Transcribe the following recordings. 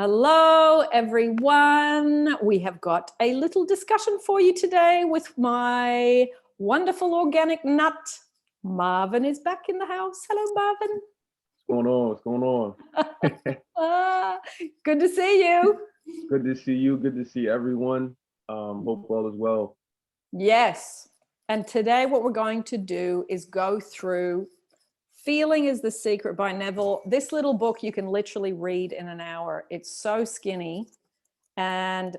Hello, everyone. We have got a little discussion for you today with my wonderful organic nut. Marvin is back in the house. Hello, Marvin. What's going on? Good to see you. Good to see you. Good to see everyone. Hope all is well. Yes. And today what we're going to do is go through Feeling is the Secret by Neville. This little book you can literally read in an hour. It's so skinny and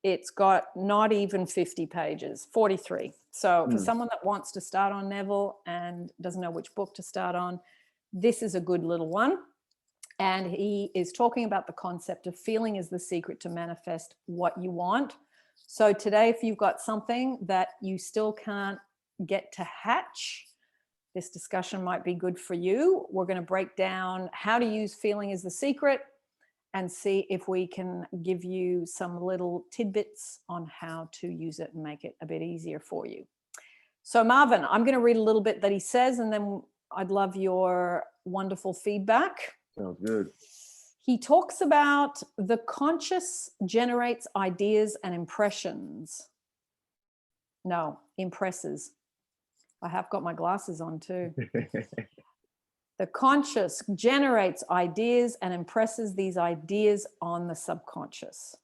it's got not even 50 pages, 43. So for someone that wants to start on Neville and doesn't know which book to start on, this is a good little one. And he is talking about the concept of feeling is the secret to manifest what you want. So today, if you've got something that you still can't get to hatch, this discussion might be good for you. We're going to break down how to use feeling is the secret and see if we can give you some little tidbits on how to use it and make it a bit easier for you. So Marvin, I'm going to read a little bit that he says, and then I'd love your wonderful feedback. Sounds good. He talks about the conscious generates ideas and impressions. No, impresses. I have got my glasses on too. The conscious generates ideas and impresses these ideas on the subconscious.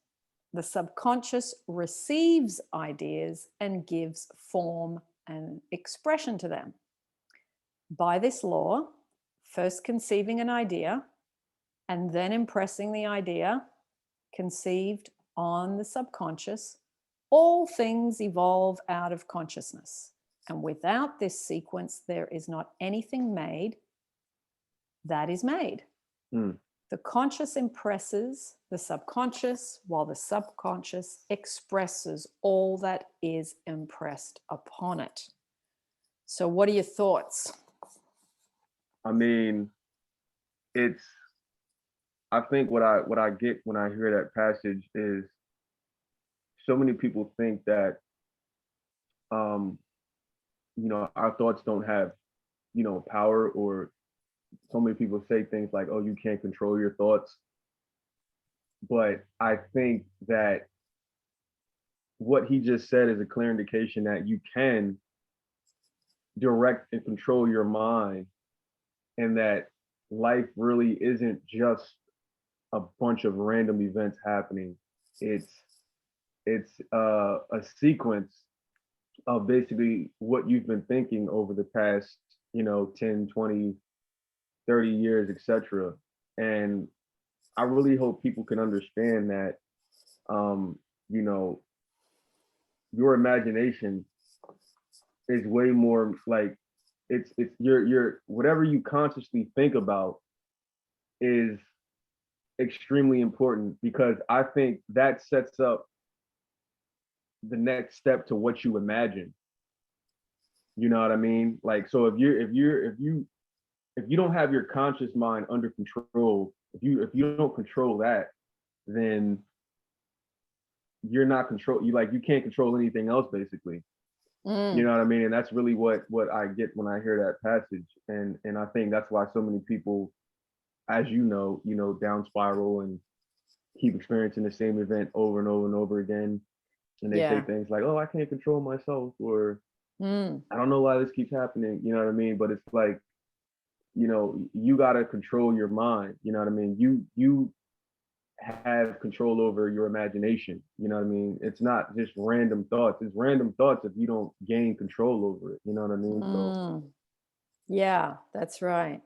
The subconscious receives ideas and gives form and expression to them. By this law, first conceiving an idea and then impressing the idea conceived on the subconscious, all things evolve out of consciousness. And without this sequence, there is not anything made that is made. The conscious impresses the subconscious, while the subconscious expresses all that is impressed upon it. So what are your thoughts? I mean, I think what I get when I hear that passage is so many people think that our thoughts don't have, power, or so many people say things like, oh, you can't control your thoughts. But I think that what he just said is a clear indication that you can direct and control your mind, and that life really isn't just a bunch of random events happening. It's a sequence of basically what you've been thinking over the past 10, 20, 30 years, etc. And I really hope people can understand that your imagination is way more like it's your whatever you consciously think about is extremely important, because I think that sets up the next step to what you imagine. You know what I mean? Like, so if you don't have your conscious mind under control, if you don't control that, then you're not you can't control anything else, basically. You know what I mean? And that's really what I get when I hear that passage. And I think that's why so many people, as down spiral and keep experiencing the same event over and over and over again. And they say things like, oh, I can't control myself, or I don't know why this keeps happening. You know what I mean? But it's like, you got to control your mind. You know what I mean? You have control over your imagination. You know what I mean? It's not just random thoughts. It's random thoughts if you don't gain control over it. You know what I mean? So yeah, that's right.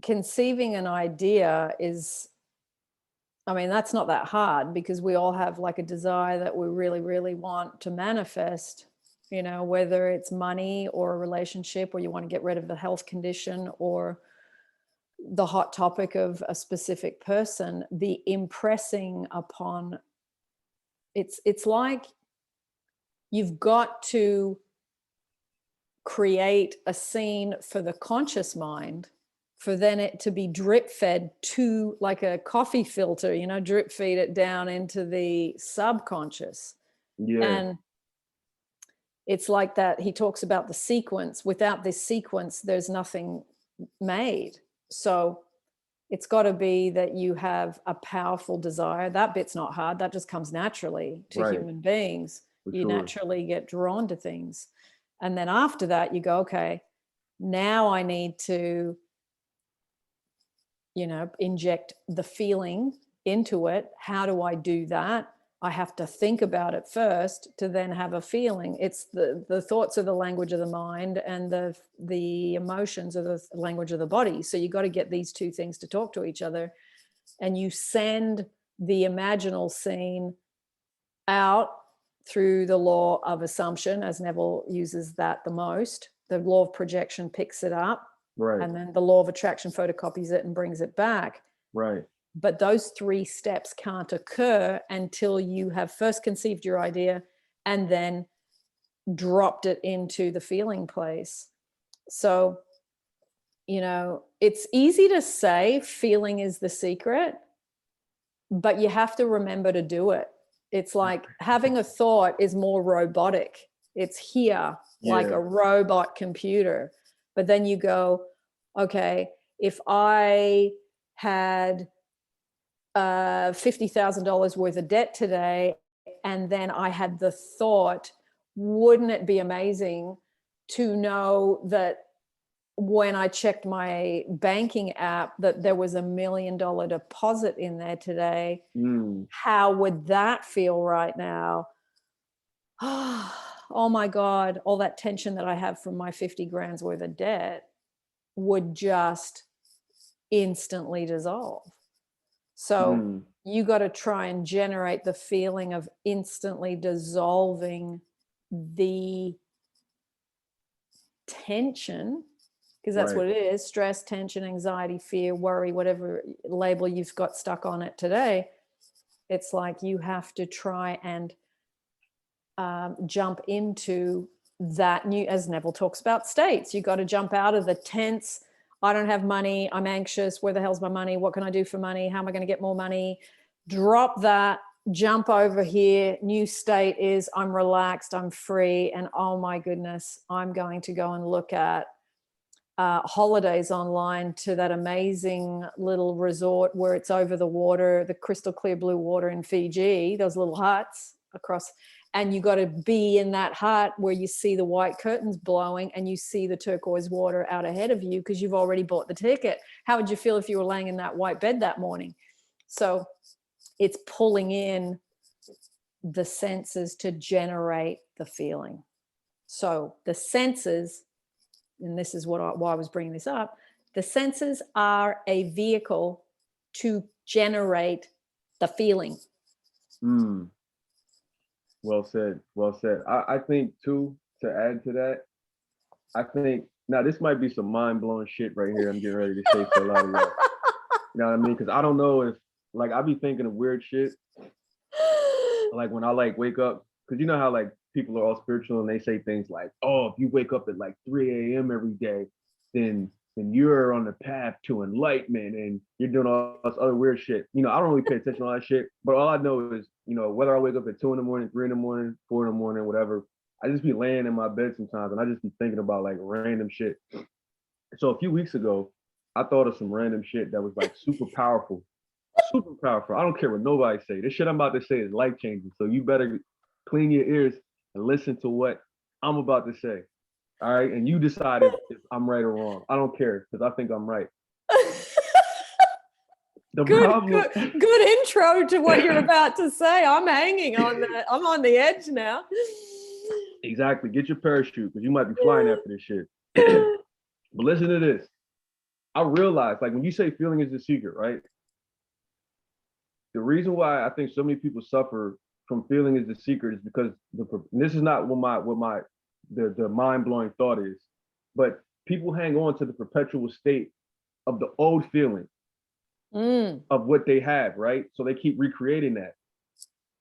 Conceiving an idea is, that's not that hard, because we all have like a desire that we really, really want to manifest, whether it's money or a relationship, or you want to get rid of a health condition, or the hot topic of a specific person. The impressing upon, it's like you've got to create a scene for the conscious mind, for then it to be drip fed to, like a coffee filter, drip feed it down into the subconscious. yeah. And it's like that. He talks about the sequence. Without this sequence, there's nothing made. So It's got to be that you have a powerful desire. That bit's not hard. That just comes naturally to Right. human beings. For You sure. naturally get drawn to things. And then after that, you go, okay, now I need to, inject the feeling into it. How do I do that? I have to think about it first to then have a feeling. It's the thoughts are the language of the mind, and the emotions are the language of the body. So you got to get these two things to talk to each other, and you send the imaginal scene out through the law of assumption, as Neville uses that the most. The law of projection picks it up, Right. and then the law of attraction photocopies it and brings it back. Right. But those three steps can't occur until you have first conceived your idea and then dropped it into the feeling place. So, it's easy to say feeling is the secret, but you have to remember to do it. It's like having a thought is more robotic. It's here, like a robot computer. But then you go, okay, if I had $50,000 worth of debt today, and then I had the thought, wouldn't it be amazing to know that when I checked my banking app that there was $1 million deposit in there today? How would that feel right now? Oh my God, all that tension that I have from my 50 grand's worth of debt would just instantly dissolve. So you got to try and generate the feeling of instantly dissolving the tension, because that's what it is: stress, tension, anxiety, fear, worry, whatever label you've got stuck on it today. It's like you have to try and jump into that new, as Neville talks about, states. You got to jump out of the tense, I don't have money, I'm anxious, where the hell's my money, what can I do for money, how am I going to get more money? Drop that, jump over here. New state is I'm relaxed, I'm free, and oh my goodness, I'm going to go and look at holidays online to that amazing little resort where it's over the water, the crystal clear blue water in Fiji, those little huts across. And you got to be in that hut where you see the white curtains blowing and you see the turquoise water out ahead of you because you've already bought the ticket. How would you feel if you were laying in that white bed that morning? So it's pulling in the senses to generate the feeling. So the senses, and this is why I was bringing this up, the senses are a vehicle to generate the feeling. Well said. Well said. I think too, to add to that, I think now this might be some mind-blowing shit right here I'm getting ready to say for a lot of y'all. You know what I mean? Because I don't know if, like, I be thinking of weird shit. Like when I wake up, because you know how people are all spiritual and they say things like, oh, if you wake up at 3 a.m. every day, then you're on the path to enlightenment and you're doing all this other weird shit. I don't really pay attention to all that shit, but all I know is, whether I wake up at 2 a.m, 3 a.m, 4 a.m, whatever, I just be laying in my bed sometimes and I just be thinking about random shit. So a few weeks ago, I thought of some random shit that was super powerful. Super powerful. I don't care what nobody say. This shit I'm about to say is life changing. So you better clean your ears and listen to what I'm about to say. All right. And you decide if I'm right or wrong. I don't care because I think I'm right. Good intro to what you're about to say. I'm hanging on that. I'm on the edge now. Exactly. Get your parachute because you might be flying after this shit. But listen to this. I realized, when you say feeling is the secret, right? The reason why I think so many people suffer from feeling is the secret is because this is not what the mind-blowing thought is, but people hang on to the perpetual state of the old feeling of what they have, right? So they keep recreating that.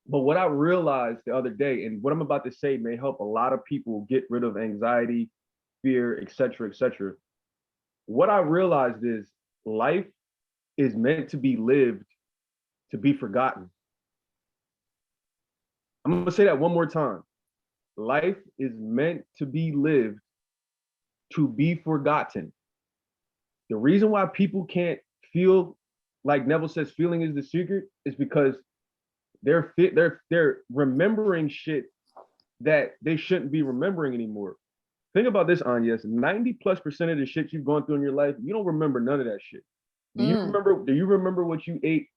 But what I realized the other day, and what I'm about to say may help a lot of people get rid of anxiety, fear, etc., etc. What I realized is life is meant to be lived to be forgotten. I'm going to say that one more time. Life is meant to be lived to be forgotten. The reason why people can't feel like Neville says feeling is the secret is because they're remembering shit that they shouldn't be remembering anymore. Think about this, Anya. 90+% of the shit you've gone through in your life, you don't remember none of that shit. Do you remember what you ate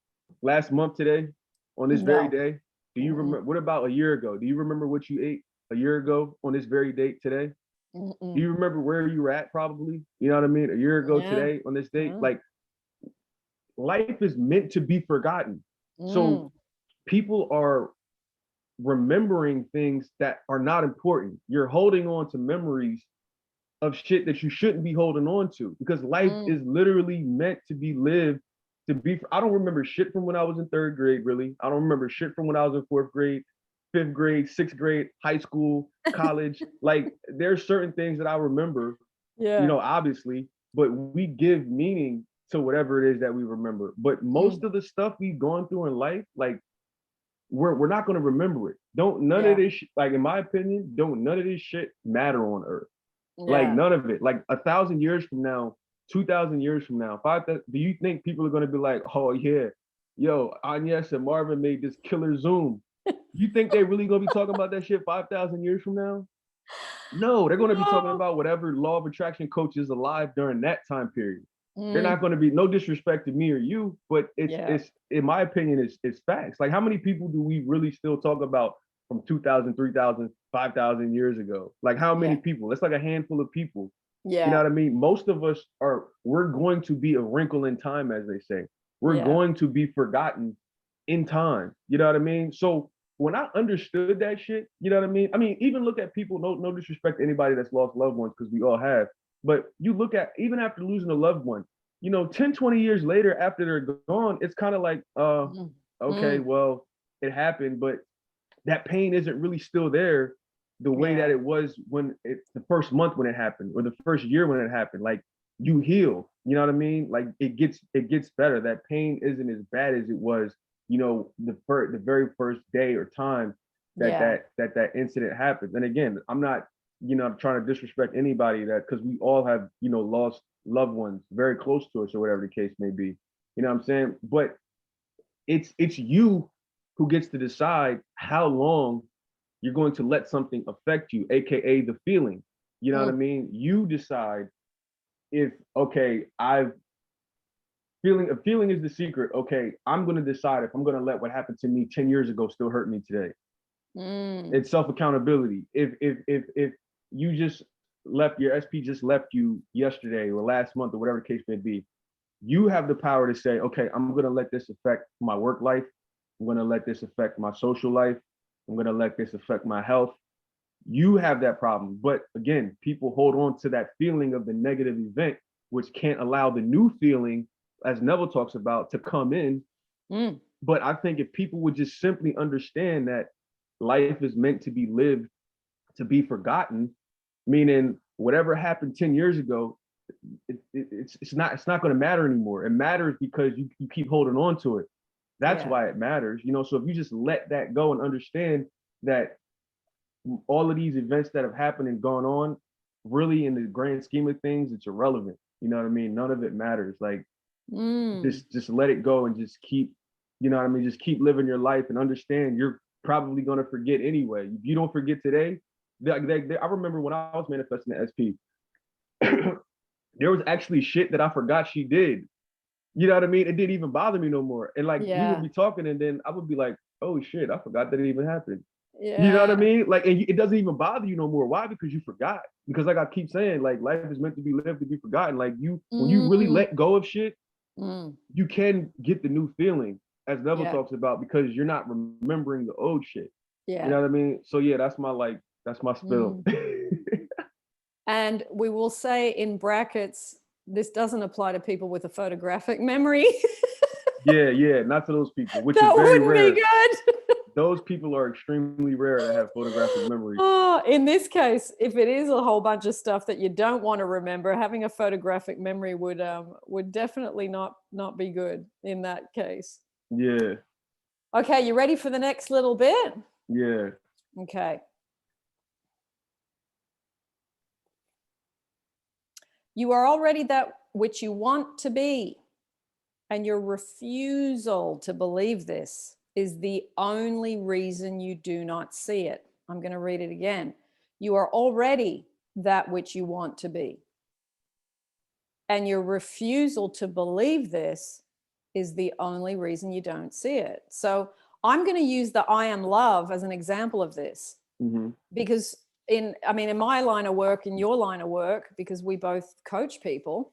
last month today on this very No. day? Do you remember what about a year ago? Do you remember what you ate a year ago on this very date today? Mm-mm. Do you remember where you were at probably? You know what I mean? A year ago Yeah. today on this date? Yeah. Like life is meant to be forgotten. So people are remembering things that are not important. You're holding on to memories of shit that you shouldn't be holding on to because life is literally meant to be lived to be. I don't remember shit from when I was in third grade, really. I don't remember shit from when I was in fourth grade, fifth grade, sixth grade, high school, college. Like there's certain things that I remember, Yeah. you know, obviously, but we give meaning to whatever it is that we remember. But most of the stuff we've gone through in life, like we're not going to remember it. Don't none of this like in my opinion, don't none of this shit matter on earth. Like none of it. Like 1,000 years from now, 2,000 years from now, 5,000. Do you think people are going to be like, oh yeah, yo, Agnes and Marvin made this killer Zoom? You think they really going to be talking about that shit 5,000 years from now? No, they're going to be talking about whatever law of attraction coach is alive during that time period. They're not going to be, no disrespect to me or you, but it's in my opinion, it's facts. Like how many people do we really still talk about from 2,000, 3,000, 5,000 years ago? Like how many people? It's like a handful of people. Yeah. You know what I mean? Most of us we're going to be a wrinkle in time, as they say. We're going to be forgotten in time. You know what I mean? So when I understood that shit, you know what I mean? I mean, even look at people, no disrespect to anybody that's lost loved ones, because we all have. But you look at, even after losing a loved one, you know, 10, 20 years later after they're gone, it's kind of like, okay, well, it happened, but that pain isn't really still there the way that it was when it's the first month when it happened or the first year when it happened. Like you heal, you know what I mean? Like it gets better. That pain isn't as bad as it was, you know, the very first day or time that incident happened. And again, I'm not, you know, I'm trying to disrespect anybody that, because we all have, you know, lost loved ones very close to us or whatever the case may be. You know what I'm saying? But it's you who gets to decide how long you're going to let something affect you, aka the feeling. You know what I mean? You decide if, okay, a feeling is the secret. Okay, I'm going to decide if I'm going to let what happened to me 10 years ago still hurt me today. It's self-accountability. If you just left, your SP just left you yesterday or last month or whatever the case may be, you have the power to say, okay, I'm going to let this affect my work life. I'm going to let this affect my social life. I'm going to let this affect my health. You have that problem. But again, people hold on to that feeling of the negative event, which can't allow the new feeling, as Neville talks about, to come in. But I think if people would just simply understand that life is meant to be lived, to be forgotten, meaning whatever happened 10 years ago, it's not going to matter anymore. It matters because you keep holding on to it. That's why it matters, you know. So if you just let that go and understand that all of these events that have happened and gone on, really in the grand scheme of things, it's irrelevant. You know what I mean? None of it matters. Like just let it go and just keep, you know what I mean? Just keep living your life and understand you're probably going to forget anyway. If you don't forget today, I remember when I was manifesting the SP, there was actually shit that I forgot she did. You know what I mean? It didn't even bother me no more. And like we would be talking, and then I would be like, "Oh shit, I forgot that it even happened." You know what I mean? Like, and it doesn't even bother you no more. Why? Because you forgot. Because like I keep saying, like life is meant to be lived to be forgotten. Like when you really let go of shit, you can get the new feeling, as Neville talks about, because you're not remembering the old shit. You know what I mean? So yeah, that's my spill. And we will say in brackets, this doesn't apply to people with a photographic memory. Yeah, not to those people, which That is very wouldn't rare. be good. Those people are extremely rare to have photographic memory. Oh, in this case, if it is a whole bunch of stuff that you don't want to remember, having a photographic memory would definitely not be good in that case. Yeah. Okay, you ready for the next little bit? Yeah. Okay. You are already that which you want to be. And your refusal to believe this is the only reason you do not see it. I'm going to read it again. You are already that which you want to be. And your refusal to believe this is the only reason you don't see it. So I'm going to use the I am love as an example of this, because in my line of work, in your line of work, because we both coach people,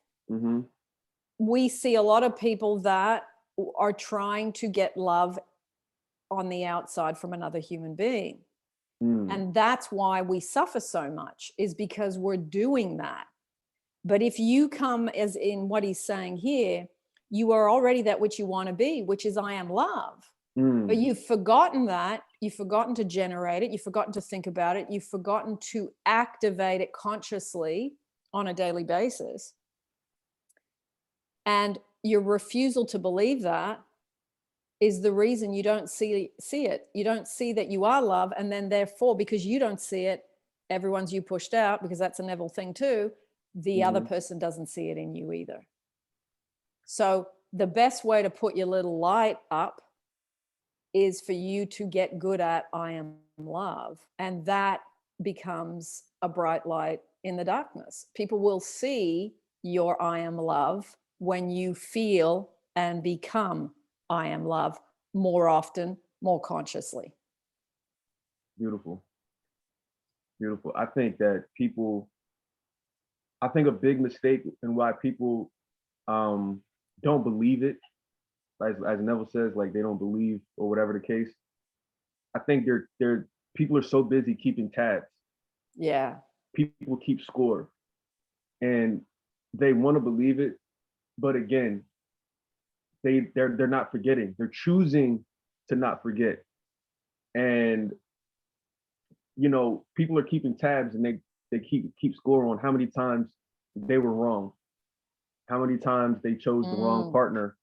we see a lot of people that are trying to get love on the outside from another human being. And that's why we suffer so much, is because we're doing that. But if you come, as in what he's saying here, you are already that which you want to be, which is I am love. But you've forgotten that. You've forgotten to generate it. You've forgotten to think about it. You've forgotten to activate it consciously on a daily basis. And your refusal to believe that is the reason you don't see it. You don't see that you are love. And then therefore, because you don't see it, everyone's you pushed out, because that's a Neville thing too. The other person doesn't see it in you either. So the best way to put your little light up is for you to get good at I am love. And that becomes a bright light in the darkness. People will see your I am love when you feel and become I am love more often, more consciously. Beautiful. Beautiful. I think a big mistake and why people don't believe it, as Neville says, like they don't believe or whatever the case. I think people are so busy keeping tabs. Yeah. People keep score and they want to believe it, but again, they're not forgetting. They're choosing to not forget. And people are keeping tabs and they keep score on how many times they were wrong, how many times they chose the wrong partner,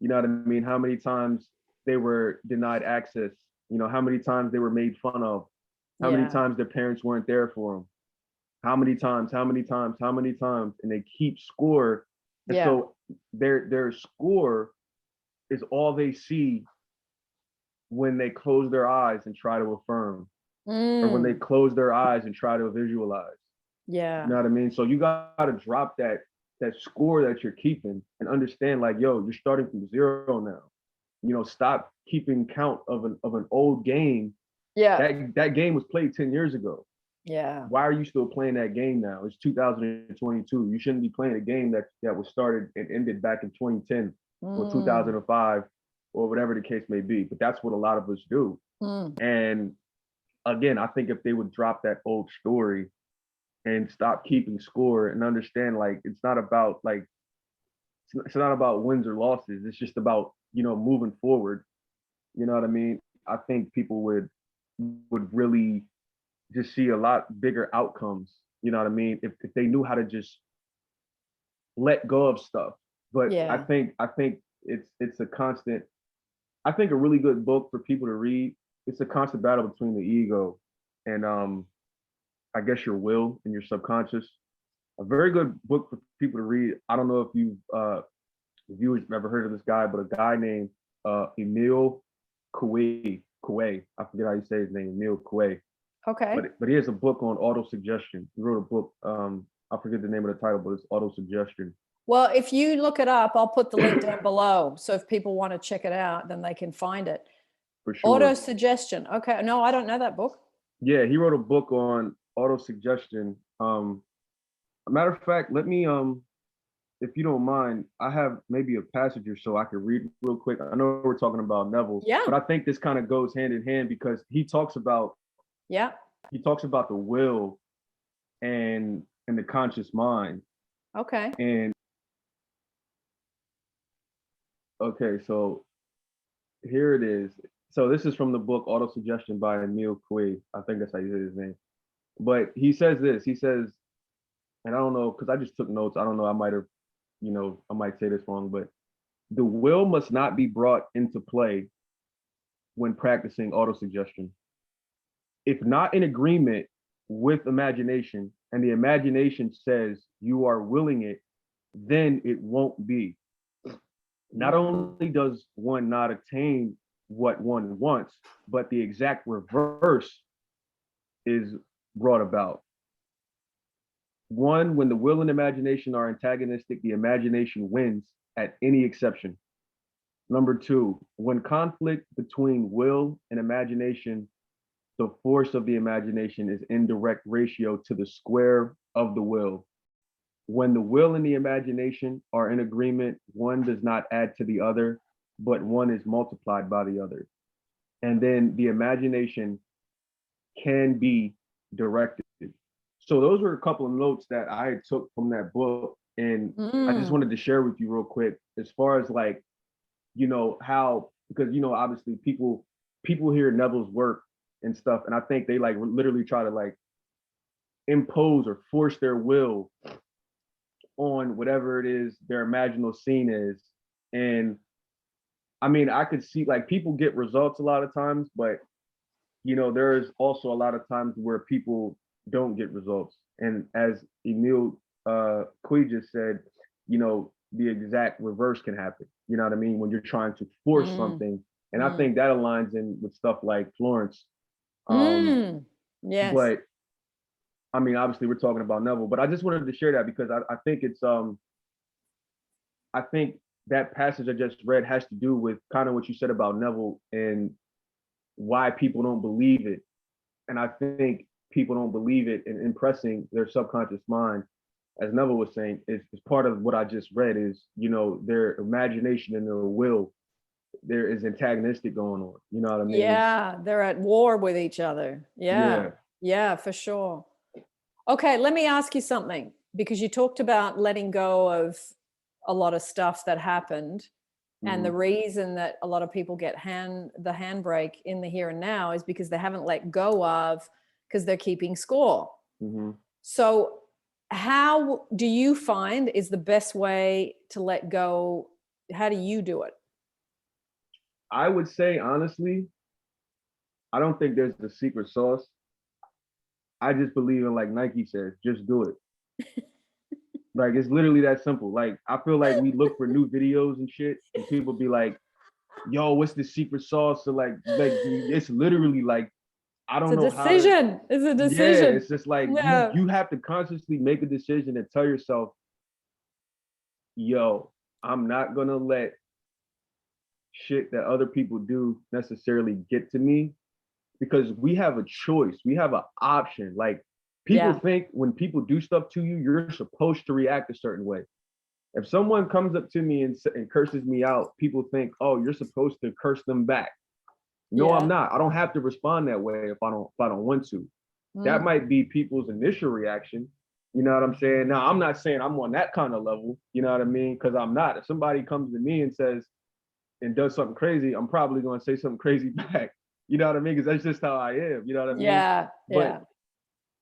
you know what I mean, how many times they were denied access, how many times they were made fun of, how many times their parents weren't there for them, how many times, and they keep score. And so their score is all they see when they close their eyes and try to affirm, or when they close their eyes and try to visualize. Yeah. You know what I mean? So you gotta drop that score that you're keeping and understand, like, yo, you're starting from zero now. Stop keeping count of an old game. Yeah. That game was played 10 years ago. Yeah. Why are you still playing that game now? It's 2022. You shouldn't be playing a game that was started and ended back in 2010 or 2005 or whatever the case may be. But that's what a lot of us do. And again, I think if they would drop that old story and stop keeping score and understand, like, it's not about wins or losses. It's just about, moving forward. You know what I mean? I think people would really just see a lot bigger outcomes. You know what I mean? If they knew how to just let go of stuff. But I think it's a constant. I think a really good book for people to read. It's a constant battle between the ego and I guess your will and your subconscious. A very good book for people to read. I don't know if you've ever heard of this guy, but a guy named Emile Coué. I forget how you say his name, Emile Coué. Okay. But he has a book on autosuggestion. He wrote a book. I forget the name of the title, but it's autosuggestion. Well, if you look it up, I'll put the link down below. So if people want to check it out, then they can find it. For sure. Autosuggestion. Okay. No, I don't know that book. Yeah, he wrote a book on autosuggestion. A matter of fact, let me if you don't mind, I have maybe a passage or so I could read real quick. I know we're talking about Neville, but I think this kind of goes hand in hand because he talks about the will and the conscious mind. Okay. And okay, so here it is. So this is from the book Autosuggestion by Emile Coué. I think that's how you say his name. But he says this. He says, and I don't know, because I just took notes. I don't know. I might have, I might say this wrong, but the will must not be brought into play when practicing autosuggestion. If not in agreement with imagination, and the imagination says you are willing it, then it won't be. not only does one not attain what one wants, but the exact reverse is brought about. One, when the will and imagination are antagonistic, the imagination wins at any exception. Number two, when conflict between will and imagination, the force of the imagination is in direct ratio to the square of the will. When the will and the imagination are in agreement, one does not add to the other, but one is multiplied by the other. And then the imagination can be directed. So those were a couple of notes that I took from that book. And I just wanted to share with you real quick, as far as like, how, because, obviously people hear Neville's work and stuff, and I think they like literally try to like impose or force their will on whatever it is their imaginal scene is. And I mean, I could see like people get results a lot of times, but there's also a lot of times where people don't get results. And as Emil Cui just said, the exact reverse can happen. You know what I mean? When you're trying to force something. And I think that aligns in with stuff like Florence. Yes. But I mean, obviously we're talking about Neville, but I just wanted to share that because I think it's I think that passage I just read has to do with kind of what you said about Neville and why people don't believe it. And I think people don't believe it, and impressing their subconscious mind, as Neville was saying, is part of what I just read is, their imagination and their will, there is antagonistic going on. You know what I mean? Yeah, they're at war with each other. Yeah, for sure. Okay, let me ask you something, because you talked about letting go of a lot of stuff that happened. And the reason that a lot of people get the handbrake in the here and now is because they haven't let go of, because they're keeping score. So how do you find is the best way to let go? How do you do it? I would say, honestly, I don't think there's the secret sauce. I just believe in, like Nike says, just do it. Like, it's literally that simple. Like, I feel like we look for new videos and shit, and people be like, yo, what's the secret sauce? So like it's literally like, I don't know how to. It's a decision. Yeah, it's just like you have to consciously make a decision and tell yourself, yo, I'm not gonna let shit that other people do necessarily get to me, because we have a choice. We have an option. Like, people think when people do stuff to you, you're supposed to react a certain way. If someone comes up to me and curses me out, people think, oh, you're supposed to curse them back. No, I'm not. I don't have to respond that way if I don't want to. That might be people's initial reaction. You know what I'm saying? Now, I'm not saying I'm on that kind of level. You know what I mean? Because I'm not. If somebody comes to me and says and does something crazy, I'm probably going to say something crazy back. You know what I mean? Because that's just how I am. You know what I mean? But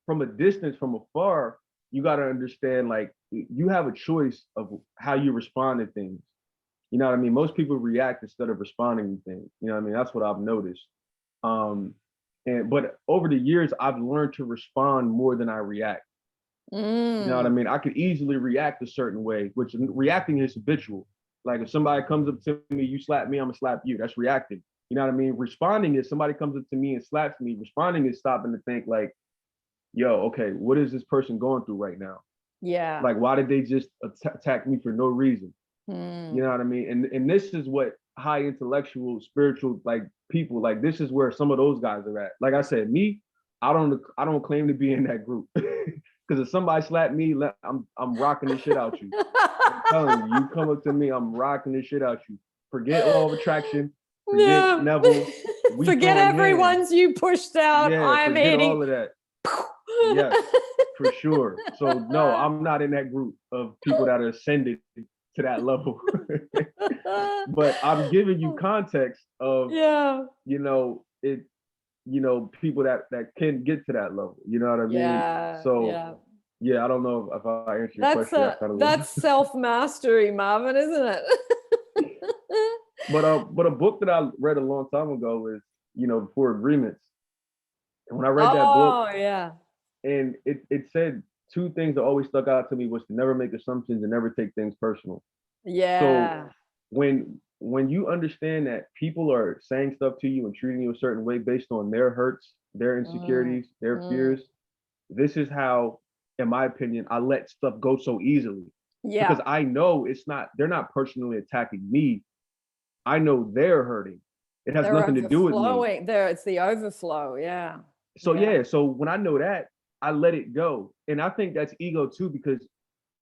from a distance, from afar, you got to understand, like, you have a choice of how you respond to things. You know what I mean? Most people react instead of responding to things. You know what I mean? That's what I've noticed. But over the years, I've learned to respond more than I react. You know what I mean? I could easily react a certain way, which reacting is habitual. Like, if somebody comes up to me, you slap me, I'm gonna slap you. That's reacting. You know what I mean? Responding is somebody comes up to me and slaps me. Responding is stopping to think like, yo, okay, what is this person going through right now? Yeah. Like, why did they just attack me for no reason? You know what I mean? And this is what high intellectual, spiritual, like, people, like, this is where some of those guys are at. Like I said, me, I don't claim to be in that group. Because if somebody slapped me, I'm rocking the shit out you. I'm telling you, you come up to me, I'm rocking the shit out you. Forget law of attraction. Forget Neville. Forget everyone's you pushed out. Yeah, I am forget 80. all of that. Yes, for sure. So no, I'm not in that group of people that are ascended to that level. But I'm giving you context of people that can get to that level. You know what I mean? So yeah, I don't know if I answered your question. That's self-mastery, Marvin, isn't it? But a book that I read a long time ago is, The Four Agreements. And when I read that book, and it said two things that always stuck out to me was to never make assumptions and never take things personal. Yeah. So when you understand that people are saying stuff to you and treating you a certain way based on their hurts, their Mm, insecurities, their mm. fears, this is how, in my opinion, I let stuff go so easily Yeah, because I know it's not, they're not personally attacking me. I know they're hurting. It has they're nothing to do with me. overflowing. There, it's the overflow. Yeah, So yeah, yeah, so when I know that, I let it go. And I think that's ego too, because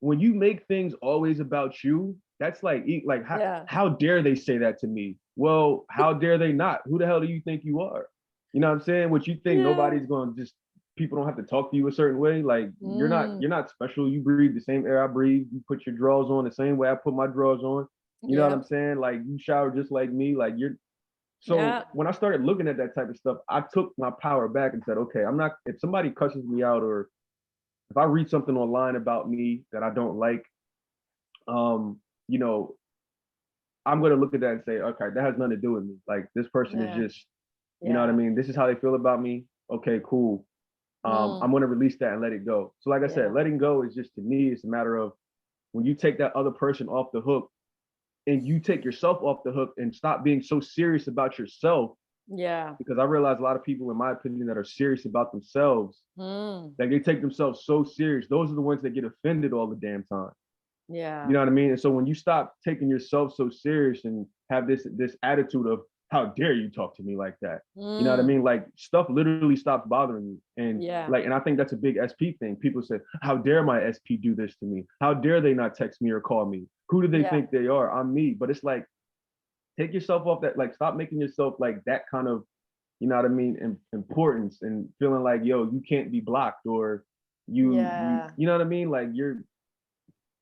when you make things always about you, that's like like yeah, how dare they say that to me? Well, how dare they not? Who the hell do you think you are? You know what I'm saying? What you think yeah. nobody's going to just people don't have to talk to you a certain way. Like Mm, you're not special. You breathe the same air I breathe. You put your drawers on the same way I put my drawers on. You know what yeah, I'm saying? Like you shower just like me. Like you're so yeah, when I started looking at that type of stuff, I took my power back and said, okay, I'm not if somebody cusses me out or if I read something online about me that I don't like, you know, I'm gonna look at that and say, okay, that has nothing to do with me. Like this person is yeah, just, you know what I yeah. mean? This is how they feel about me. Okay, cool. Mm, I'm gonna release that and let it go. So like I said, yeah, letting go is just to me, it's a matter of when you take that other person off the hook and you take yourself off the hook and stop being so serious about yourself. yeah. Because I realize a lot of people, in my opinion, that are serious about themselves, Mm, like they take themselves so serious. Those are the ones that get offended all the damn time. You yeah. know what I mean? And so when you stop taking yourself so serious and have this attitude of how dare you talk to me like that? You know what I Mm, mean? Like stuff literally stops bothering you. yeah, And I think that's a big SP thing. People say, how dare my SP do this to me? How dare they not text me or call me? Who do they yeah, think they are? I'm me. But it's like, take yourself off that, like stop making yourself like that kind of, you know what I mean, importance and feeling like, yo, you can't be blocked or yeah, you know what I mean? Like you're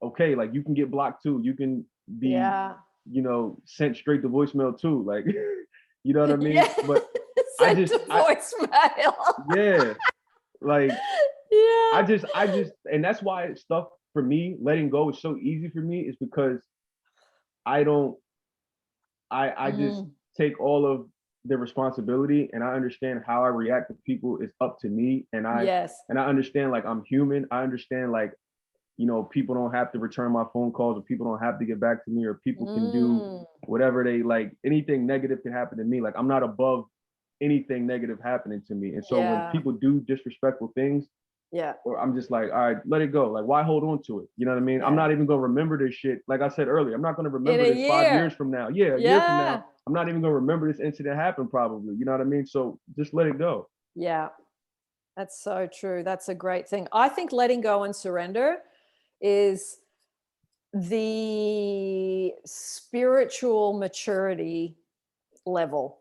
okay, like you can get blocked too. You can be, yeah. you know, sent straight to voicemail too. Like, you know what I mean? Yeah. But Sent to I, voicemail. yeah, like Yeah. I just, and that's why stuff for me, letting go is so easy for me is because I don't, I just Mm, take all of the responsibility and I understand how I react to people is up to me. yes. And I understand like I'm human. I understand like you know, people don't have to return my phone calls or people don't have to get back to me or people can do Mm, whatever they like. Anything negative can happen to me. Like I'm not above anything negative happening to me. And so when yeah. people do disrespectful things, Yeah. or I'm just like, all right, let it go. Like, why hold on to it? You know what I mean? I'm Yeah. not even gonna remember this shit. Like I said earlier, I'm not gonna In remember a this 5 years year. from now. Yeah, a year from Yeah. now, I'm not even gonna remember this incident happened probably. You know what I mean? So just let it go. Yeah. That's so true. That's a great thing. I think letting go and surrender is the spiritual maturity level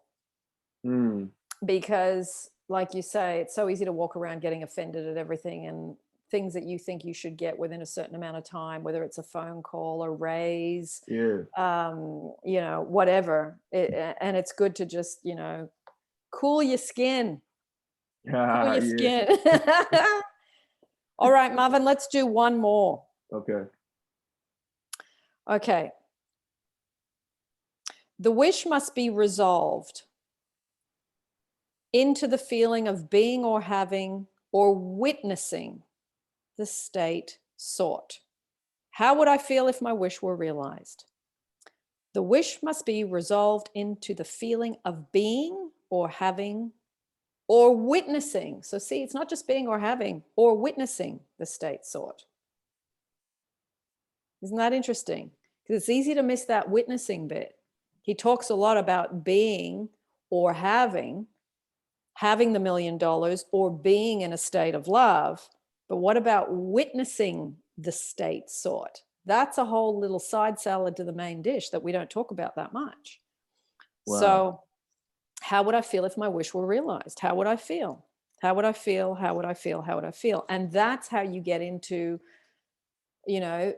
Mm, because like you say it's so easy to walk around getting offended at everything and things that you think you should get within a certain amount of time, whether it's a phone call, a raise, yeah. whatever and it's good to just cool your skin. Cool your Yeah. skin. All right, Marvin, let's do one more. Okay. Okay. The wish must be resolved into the feeling of being or having or witnessing the state sought. How would I feel if my wish were realized? The wish must be resolved into the feeling of being or having or witnessing. So, see, it's not just being or having or witnessing the state sought. Isn't that interesting? Because it's easy to miss that witnessing bit. He talks a lot about being or having the $1 million or being in a state of love. But what about witnessing the state sought? That's a whole little side salad to the main dish that we don't talk about that much. Wow. So, how would I feel if my wish were realized? How would I feel? How would I feel? How would I feel? How would I feel? And that's how you get into,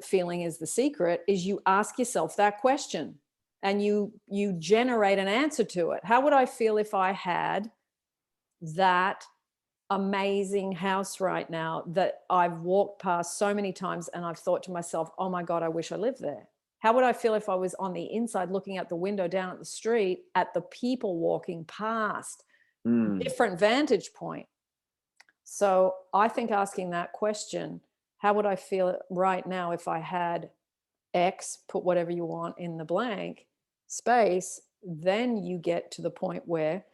feeling is the secret, is you ask yourself that question and you generate an answer to it. How would I feel if I had that amazing house right now that I've walked past so many times and I've thought to myself, oh my God, I wish I lived there? How would I feel if I was on the inside looking out the window down at the street at the people walking past? Mm, Different vantage point. So I think asking that question, how would I feel right now if I had X, put whatever you want in the blank space, then you get to the point where,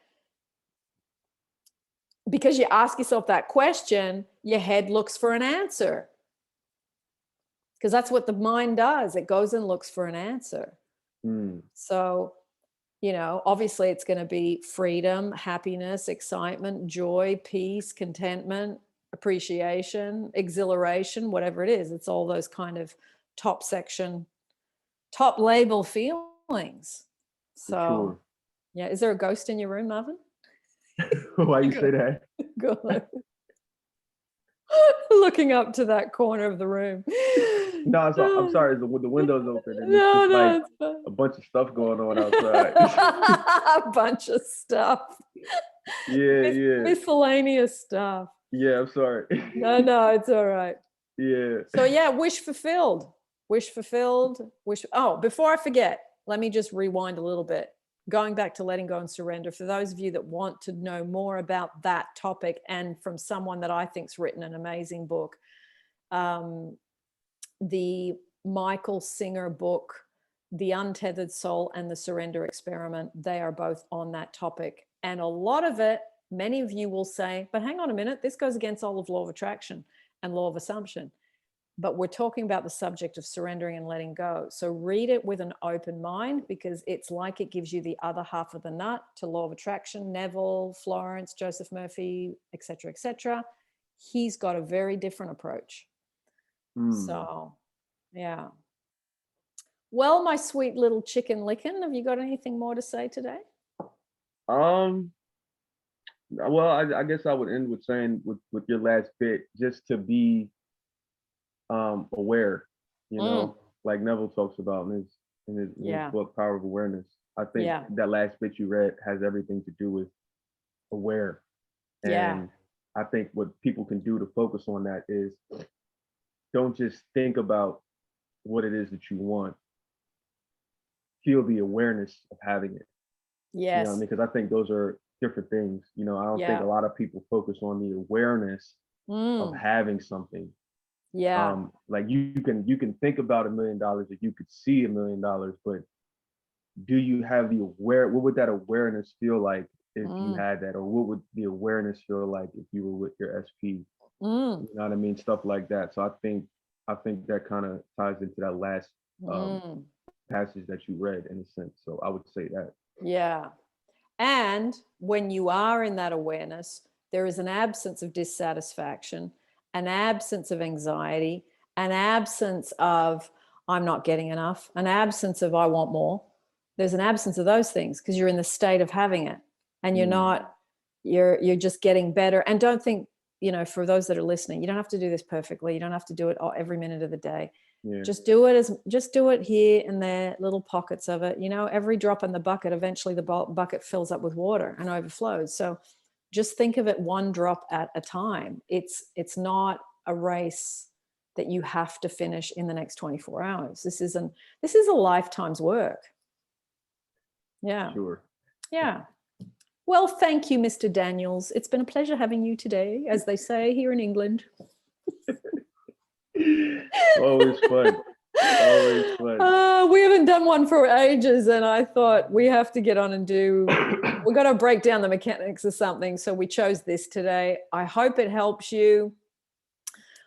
because you ask yourself that question, your head looks for an answer. Because that's what the mind does. It goes and looks for an answer. So, obviously it's going to be freedom, happiness, excitement, joy, peace, contentment, appreciation, exhilaration, whatever it is. It's all those kind of top label feelings. So, Sure. yeah. Is there a ghost in your room, Marvin? Why you say that? Good. Looking up to that corner of the room. No, I'm sorry. The window's open and No, it's like it's fine. a bunch of stuff going on outside. A bunch of stuff. Yeah. Miscellaneous stuff. Yeah, I'm sorry. No, it's all right. Yeah. So yeah, wish fulfilled. Oh, before I forget, let me just rewind a little bit. Going back to letting go and surrender, for those of you that want to know more about that topic, and from someone that I think's written an amazing book, the Michael Singer book, The Untethered Soul and the Surrender Experiment, they are both on that topic. And a lot of it, many of you will say, but hang on a minute, this goes against all of law of attraction and law of assumption. But we're talking about the subject of surrendering and letting go. So read it with an open mind, because it's like it gives you the other half of the nut to law of attraction. Neville, Florence, Joseph Murphy, etc., etc. He's got a very different approach. So, yeah. Well, my sweet little chicken lickin', have you got anything more to say today? Well, I guess I would end with saying with your last bit, just to be aware, like Neville talks about in his book Power of Awareness. I think that last bit you read has everything to do with aware. And I think what people can do to focus on that is, don't just think about what it is that you want. Feel the awareness of having it. Yes. Because I think those are different things. I don't think a lot of people focus on the awareness of having something. Like you can think about $1 million, or you could see $1 million, but do you have what would that awareness feel like if you had that? Or what would the awareness feel like if you were with your SP? You know what I mean? Stuff like that. So I think that kind of ties into that last passage that you read, in a sense. So I would say that. Yeah. And when you are in that awareness, there is an absence of dissatisfaction, an absence of anxiety, an absence of I'm not getting enough, an absence of I want more. There's an absence of those things, because you're in the state of having it, and you're just getting better. And don't think, for those that are listening, you don't have to do this perfectly. You don't have to do it every minute of the day. Yeah. Just do it here and there, little pockets of it. Every drop in the bucket, eventually the bucket fills up with water and overflows. So just think of it one drop at a time. It's not a race that you have to finish in the next 24 hours. This is a lifetime's work. Yeah. Sure. Yeah. Well, thank you, Mr. Daniels. It's been a pleasure having you today, as they say here in England. Always fun. Always fun. We haven't done one for ages, and I thought we have to get on and we've got to break down the mechanics of something. So we chose this today. I hope it helps you.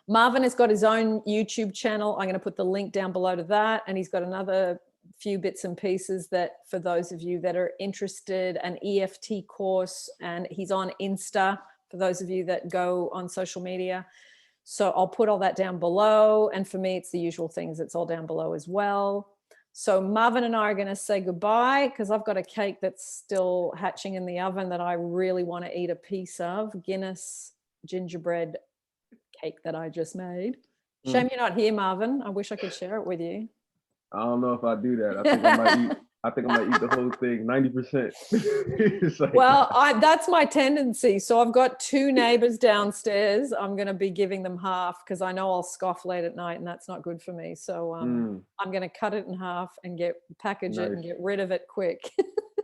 Marvin has got his own YouTube channel. I'm going to put the link down below to that. And he's got another few bits and pieces that, for those of you that are interested, an EFT course, and he's on Insta for those of you that go on social media. So I'll put all that down below. And for me, it's the usual things. It's all down below as well. So Marvin and I are going to say goodbye, because I've got a cake that's still hatching in the oven that I really want to eat a piece of. Guinness gingerbread cake that I just made. Shame you're not here, Marvin. I wish I could share it with you. I don't know if I do that. I think I might eat the whole thing, 90%. Like, well, that's my tendency. So I've got 2 neighbors downstairs. I'm going to be giving them half, because I know I'll scoff late at night, and that's not good for me. So I'm going to cut it in half and package it and get rid of it quick.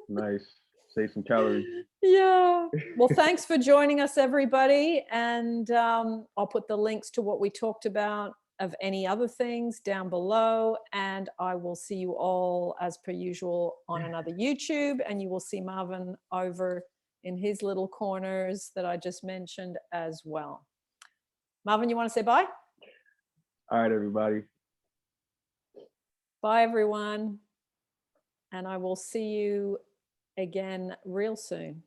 Nice. Save some calories. Yeah. Well, thanks for joining us, everybody. And I'll put the links to what we talked about of any other things down below. And I will see you all as per usual on another YouTube. And you will see Marvin over in his little corners that I just mentioned as well. Marvin, you want to say bye? All right, everybody. Bye, everyone. And I will see you again real soon.